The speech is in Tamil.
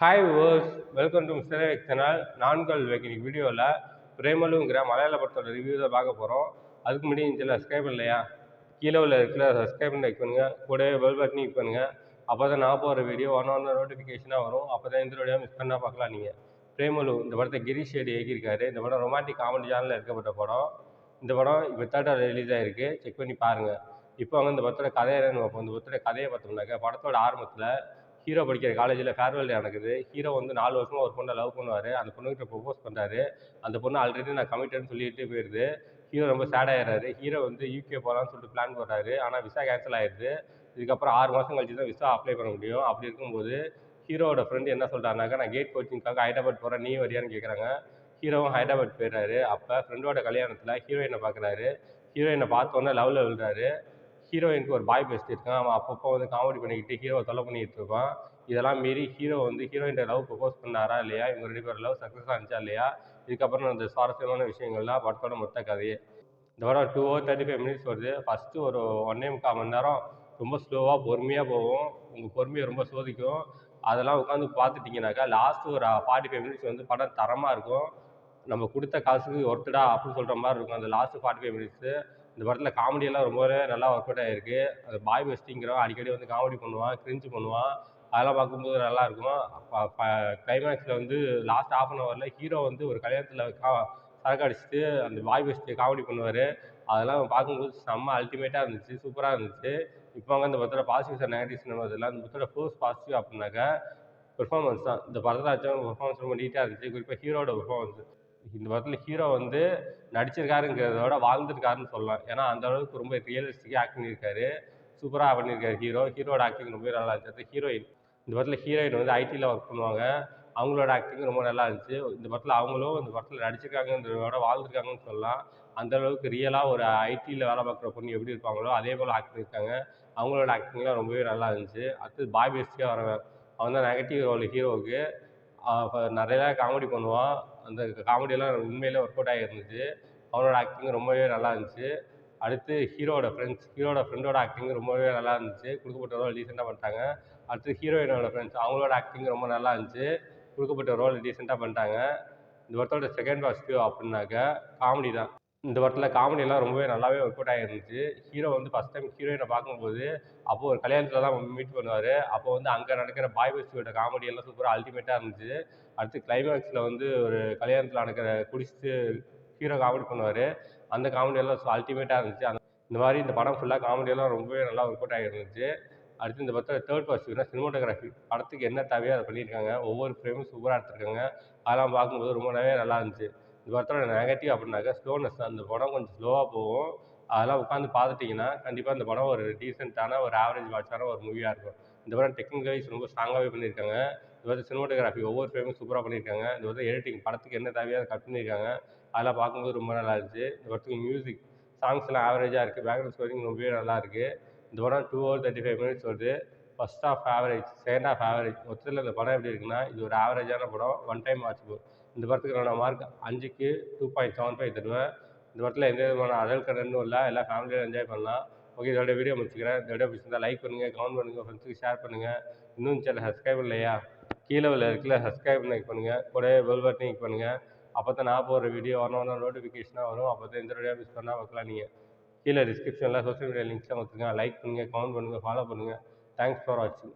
Hi viewers, welcome to mister X channel. நான்கள் இன்னைக்கு வீடியோவில் பிரேமலுங்கிற மலையாள படத்தோட ரிவ்யூ தான் பார்க்க போகிறோம். அதுக்கு முன்னாடி இந்த சப்ஸ்கிரைப் இல்லையா, கீழே உள்ள இருக்கிற சப்ஸ்கிரைப் பண்ணி வைக்க பண்ணுங்கள், கூடவே பெல் பட்டனி கிளிக் பண்ணுங்கள். அப்போ தான் நான் போகிற வீடியோ ஒன்று நோட்டிஃபிகேஷனாக வரும். அப்போ தான் இந்த வீடியோ மிஸ் பண்ணால் பார்க்கலாம். நீங்கள் பிரேமலு இந்த படத்தை கிரீஷ் ஷெட்டி இயக்கியிருக்காரு. இந்த படம் ரொமான்டிக் காமெடி ஜானில் எடுக்கப்பட்ட படம். இந்த படம் இப்போ தேட்டர் ரிலீஸ் ஆகிருக்கு, செக் பண்ணி பாருங்கள். இப்போ வந்து இந்த படத்தோட கதை என்னன்னு பார்ப்போம். இந்த படத்தோட கதையை பார்த்தோம்னாக்கா, படத்தோட ஆரம்பத்தில் ஹீரோ படிக்கிற காலேஜில் ஃபேர்வெல் நடக்குது. ஹீரோ வந்து 4 வருஷமாக ஒரு பொண்ணை லவ் பண்ணுவார். அந்த பொண்ணுகிட்ட ப்ரொபோஸ் பண்ணுறாரு. அந்த பொண்ணு ஆல்ரெடி நான் கமிட்டட்னு சொல்லிட்டு போயிடுது. ஹீரோ ரொம்ப சேட் ஆகிடுறாரு. ஹீரோ வந்து யூகே போகலான்னு சொல்லிட்டு பிளான் பண்ணுறாரு. ஆனால் விசா கேன்சல் ஆகிடுது. இதுக்கப்புறம் 6 மாதம் கழிச்சு தான் விசா அப்ளை பண்ண முடியும். அப்படி இருக்கும்போது ஹீரோவோட ஃப்ரெண்டு என்ன சொல்கிறாருனாக்கா, நான் கேட் கோச்சிங்காக ஹைதராபாத் போகிறேன், நீ வரியான்னு கேட்குறாங்க. ஹீரோவும் ஹைதராபாத் போயிடுறாரு. அப்போ ஃப்ரெண்டோட கல்யாணத்தில் ஹீரோயினை பார்க்குறாரு. ஹீரோயினை பார்த்தோன்னே லவ்வில் விழுறாரு. ஹீரோயினுக்கு ஒரு பாய் பெஸ்ட் இருக்கான். அவன் அப்பப்போ வந்து காமெடி பண்ணிக்கிட்டு ஹீரோவை தொல்லை பண்ணிக்கிட்டு இருப்பான். இதெல்லாம் மீறி ஹீரோ வந்து ஹீரோயின்ட்ட லவ் ப்ரொபோஸ் பண்ணாரா இல்லையா, இவங்க 2 பேர் லவ் சக்ஸஸ் ஆனிச்சா இல்லையா, இதுக்கப்புறம் அந்த சுவாரஸ்யமான விஷயங்கள்லாம் படத்தோட மொத்த கதையே. இந்த படம் 2 hours 35 minutes வருது. ஃபஸ்ட்டு ஒரு 1.25 மணி நேரம் ரொம்ப ஸ்லோவாக பொறுமையாக போகும். உங்கள் பொறுமையை ரொம்ப சோதிக்கும். அதெல்லாம் உட்காந்து பார்த்துட்டிங்கனாக்கா லாஸ்ட்டு ஒரு 45 minutes வந்து படம் தரமாக இருக்கும். நம்ம கொடுத்த காசுக்கு ஒர்த்துடா அப்படின்னு சொல்கிற மாதிரி இருக்கும் அந்த லாஸ்ட்டு 45 minutes. இந்த படத்தில் காமெடியெல்லாம் ரொம்பவே நல்லா ஒர்க் அவுட் ஆகிருக்கு. அந்த பாய் பெஸ்டிங்கிறவன் அடிக்கடி வந்து காமெடி பண்ணுவான், கிரிஞ்சு பண்ணுவான். அதெல்லாம் பார்க்கும்போது நல்லாயிருக்கும். கிளைமேக்ஸில் வந்து லாஸ்ட் ½ அன் ஹவரில் ஹீரோ வந்து ஒரு கல்யாணத்தில் சரக்கு அடிச்சுட்டு அந்த பாய் பெஸ்ட்டு காமெடி பண்ணுவார். அதெல்லாம் பார்க்கும்போது செம்ம அல்டிமேட்டாக இருந்துச்சு, சூப்பராக இருந்துச்சு. இப்போ அந்த படத்தோட பாசிட்டிவ்ஸ் அண்ட் நெகட்டிவ்ஸ் இதெல்லாம் இந்த படத்தோட ஃபர்ஸ்ட் பாசிட்டிவ் அப்படின்னாக்கா பெர்ஃபார்மன்ஸ் தான். இந்த படத்தில் ஆச்சும் பெர்ஃபார்மன்ஸ் ரொம்ப நீட்டாக இருந்துச்சு. குறிப்பாக ஹீரோட பெர்ஃபார்மன்ஸ். இந்த படத்தில் ஹீரோ வந்து நடிச்சிருக்காருங்கிறத விட வாழ்ந்துருக்காருன்னு சொல்லலாம். ஏன்னா அந்த அளவுக்கு ரொம்ப ரியலிஸ்டிக்காக ஆக்ட் பண்ணியிருக்காரு. சூப்பராக பண்ணியிருக்காரு ஹீரோ. ஹீரோட ஆக்டிங் ரொம்பவே நல்லா இருந்துச்சு. ஹீரோயின் இந்த படத்தில் ஹீரோயின் வந்து ஐடியில் ஒர்க் பண்ணுவாங்க. அவங்களோட ஆக்டிங் ரொம்ப நல்லா இருந்துச்சு. இந்த படத்தில் அவங்களும் இந்த படத்தில் நடிச்சிருக்காங்கன்றத விட வாழ்ந்துருக்காங்கன்னு சொல்லலாம். அந்த அளவுக்கு ரியலாக ஒரு ஐடியில் வேலை பார்க்குற பொண்ணு எப்படி இருப்பாங்களோ அதே போல் ஆக்ட் பண்ணியிருக்காங்க. அவங்களோட ஆக்டிங்லாம் ரொம்பவே நல்லா இருந்துச்சு. அடுத்தது பாய் பெஸ்டியாக வரவன், அவன் தான் நெகட்டிவ் ரோல் ஹீரோவுக்கு. இப்போ நிறையா காமெடி பண்ணுவான். அந்த காமெடியெல்லாம் உண்மையிலே ஒர்க் அவுட் ஆகிருந்துச்சு. அவனோட ஆக்டிங் ரொம்பவே நல்லா இருந்துச்சு. அடுத்து ஹீரோவோட ஃப்ரெண்டோட ஆக்டிங் ரொம்பவே நல்லா இருந்துச்சு. கொடுக்கப்பட்ட ரோல் டீசெண்டாக பண்ணிட்டாங்க. அடுத்து ஹீரோயினோட ஃப்ரெண்ட்ஸ் அவங்களோட ஆக்டிங் ரொம்ப நல்லா இருந்துச்சு. கொடுக்கப்பட்ட ரோல் டீசெண்டாக பண்ணிட்டாங்க. இந்த படத்தோட செகண்ட் பாசிட்டிவ் அப்படின்னாக்கா காமெடி தான். இந்த படத்தில் காமெடியெல்லாம் ரொம்பவே நல்லாவே ஒர்க் அவுட் ஆகிருந்துச்சு. ஹீரோ வந்து ஃபஸ்ட் டைம் ஹீரோயினை பார்க்கும்போது அப்போது ஒரு கல்யாணத்தில் தான் மீட் பண்ணுவார். அப்போ வந்து அங்கே நடக்கிற பாய் பெஸ்டியோட காமெடியெல்லாம் சூப்பராக அல்டிமேட்டாக இருந்துச்சு. அடுத்து கிளைமேக்ஸில் வந்து ஒரு கல்யாணத்தில் நடக்கிற குடிச்சிட்டு ஹீரோ காமெடி பண்ணுவார். அந்த காமெடியெல்லாம் அல்டிமேட்டாக இருந்துச்சு. இந்த மாதிரி இந்த படம் ஃபுல்லாக காமெடியெல்லாம் ரொம்பவே நல்லா ஒர்க் அவுட் ஆகிருந்துச்சு. அடுத்து இந்த படத்தோட தேர்ட் பாசிட்டிவ்னா சினிமாட்டோகிராஃபி. படத்துக்கு என்ன தேவையோ அதை பண்ணியிருக்காங்க. ஒவ்வொரு ஃப்ரேமும் சூப்பராக எடுத்திருக்காங்க. அதெல்லாம் பார்க்கும்போது ரொம்பவே நல்லா இருந்துச்சு. இந்த படத்தோட நெகட்டிவ் அப்படின்னாக்கா ஸ்லோனஸ் தான். இந்த படம் கொஞ்சம் ஸ்லோவாக போகும். அதெல்லாம் உட்காந்து பார்த்துட்டிங்கன்னா கண்டிப்பாக இந்த படம் ஒரு டீசென்ட்டான ஒரு ஆவரேஜ் வாட்சான ஒரு மூவியாக இருக்கும். இந்த படம் டெக்னிக்கல் வைஸ் ரொம்ப ஸ்ட்ராங்காகவே பண்ணியிருக்காங்க. இந்த படத்தில் சினிமாட்டோகிராஃபி ஒவ்வொரு ஃப்ரேமும் சூப்பராக பண்ணியிருக்காங்க. இந்த படத்தில் எடிட்டிங் படத்துக்கு என்ன தேவையோ அதை கட் பண்ணியிருக்காங்க. அதெல்லாம் பார்க்கும்போது ரொம்ப நல்லா இருந்துச்சு. இந்த படத்துக்கு மியூசிக் சாங்ஸ்லாம் ஆவரேஜாக இருக்குது. பேக்ரவுண்ட் ஸ்கோரிங் ரொம்பவே நல்லா இருக்குது. இந்த படம் 2 hours 35 minutes வருது. First half average, second half average. மொத்தத்தில் இந்த படம் எப்படி இருக்குன்னா, இது ஒரு ஆவரேஜான படம். One time watchable. இந்த படத்துக்கு நான் மார்க் 5க்கு 2.75 தருவேன். இந்த படத்தில் எந்த விதமான அடல்ட் கண்டென்ட்டும் இல்லை. எல்லாம் ஃபேமிலியோட என்ஜாய் பண்ணலாம். ஓகே, இதோட வீடியோ முடிச்சுக்கிறேன். இந்த வீடியோ பிடிச்சிருந்தா லைக் பண்ணுங்கள், கமெண்ட் பண்ணுங்கள், ஃப்ரெண்ட்ஸுக்கு ஷேர் பண்ணுங்கள். இன்னும் சேனல் சப்ஸ்கிரைப் இல்லையா, கீழே இருக்கிற சப்ஸ்கிரைப் பண்ணுங்கள், கூடவே பெல் பட்டனை கிளிக் பண்ணுங்கள். அப்போ தான் நான் போடுற வீடியோ ஒன்று நோட்டிஃபிகேஷனாக வரும். அப்போ தான் இந்த வீடியோ மிஸ் பண்ணால் பார்க்கலாம். நீங்கள் கீழே டிஸ்கிரிப்ஷனில் சோஷியல் மீடியா லிங்க்ஸ்லாம் கொடுத்துருக்கேன். லைக் பண்ணுங்கள், கமெண்ட் பண்ணுங்கள், ஃபாலோ பண்ணுங்கள். தேங்க்ஸ் ஃபார் வாட்சிங்.